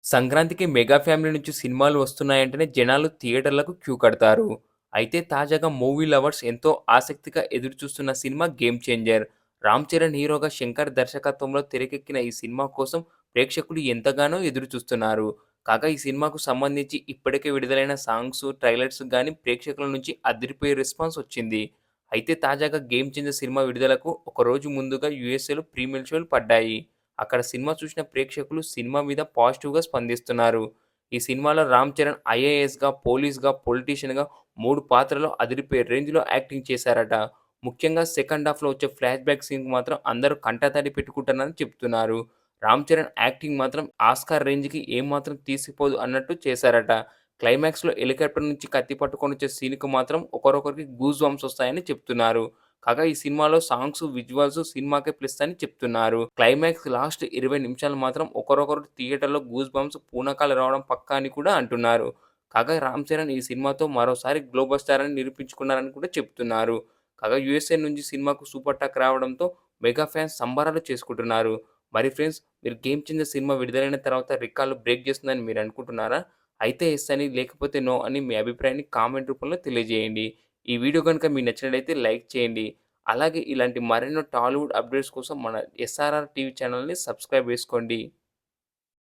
సంక్రాంతికి mega family నుంచి సినిమాలు వస్తున్నాయంటేనే జనాలు థియేటర్లకు క్యూ కడతారు. అయితే తాజాగా మూవీ లవర్స్ ఎంతో ఆసక్తిగా ఎదురుచూస్తున్న cinema 'game changer'. Ram Charan హీరోగా, శంకర్ దర్శకత్వంలో తెరకెక్కిన ఈ సినిమా కోసం ప్రేక్షకులు ఎంతగానో ఎదురుచూస్తున్నారు. కాగా ఈ సినిమాకు సంబంధించి ఇప్పటికే విడుదలైన సాంగ్స్, ట్రైలర్స్ గానీ ప్రేక్షకుల నుంచి అదిరిపోయే రెస్పాన్స్ వచ్చింది. అయితే తాజాగా 'గేమ్ చేంజర్' సినిమా విడుదలకు ఒక రోజు ముందుగా యూఎస్ఏలో ప్రీమియర్ షోలు పడ్డాయి. అక్కడ సినిమా చూసిన ప్రేక్షకులు సినిమా మీద పాజిటివ్‌గా స్పందిస్తున్నారు. ఈ సినిమాలో రామ్ చరణ్ ఐఏఎస్‌గా, పోలీస్‌గా, పొలిటీషియన్‌గా 3 పాత్రల్లో అదిరిపోయే రేంజ్‌లో యాక్టింగ్ చేశారట. ముఖ్యంగా సెకండ్ హాఫ్‌లో వచ్చే ఫ్లాష్‌బ్యాక్ సీన్‌కి మాత్రం అందరూ కంటతడి పెట్టుకుంటున్నారని చెప్తున్నారు. రామ్ చరణ్ యాక్టింగ్ మాత్రం ఆస్కార్ రేంజ్‌కి ఏమాత్రం తీసిపోదు అన్నట్టు చేశారట. క్లైమాక్స్‌లో హెలికాప్టర్ నుంచి కత్తి పట్టుకొనొచ్చే సీన్‌కి మాత్రం ఒకరొకరికి గూస్ బంప్స్ వస్తాయని చెప్తున్నారు. కాగా ఈ సినిమాలో సాంగ్స్, విజువల్స్ సినిమాకే ప్లస్ అని చెప్తున్నారు. క్లైమాక్స్ లాస్ట్ 20 నిమిషాలు మాత్రం ఒకరొకరు థియేటర్‌లో గూస్ బంప్స్ పూనకాలు రావడం పక్కా అని కూడా అంటున్నారు. కాగా రామ్ చరణ్ ఈ సినిమాతో మరోసారి గ్లోబల్ స్టార్ అని నిరూపించుకున్నారని కూడా చెప్తున్నారు. కాగా యూఎస్ఏ నుంచి సినిమాకు సూపర్ టాక్ రావడంతో మెగా ఫ్యాన్స్ సంబరాలు చేసుకుంటున్నారు. మరి ఫ్రెండ్స్, మీరు 'గేమ్ చేంజర్' సినిమా విడుదలైన తర్వాత రికార్డులు బ్రేక్ చేస్తుందని మీరు అనుకుంటున్నారా? అయితే యెస్ అని, లేకపోతే నో అని మీ అభిప్రాయాన్ని కామెంట్ రూపంలో తెలియజేయండి. ఈ వీడియో గనుక మీకు నచ్చినట్లయితే లైక్ చేయండి. అలాగే ఇలాంటి మరెన్నో టాలీవుడ్ అప్డేట్స్ కోసం మన ఎస్ఆర్ఆర్ టీవీ ఛానల్‌ని సబ్స్క్రైబ్ చేసుకోండి.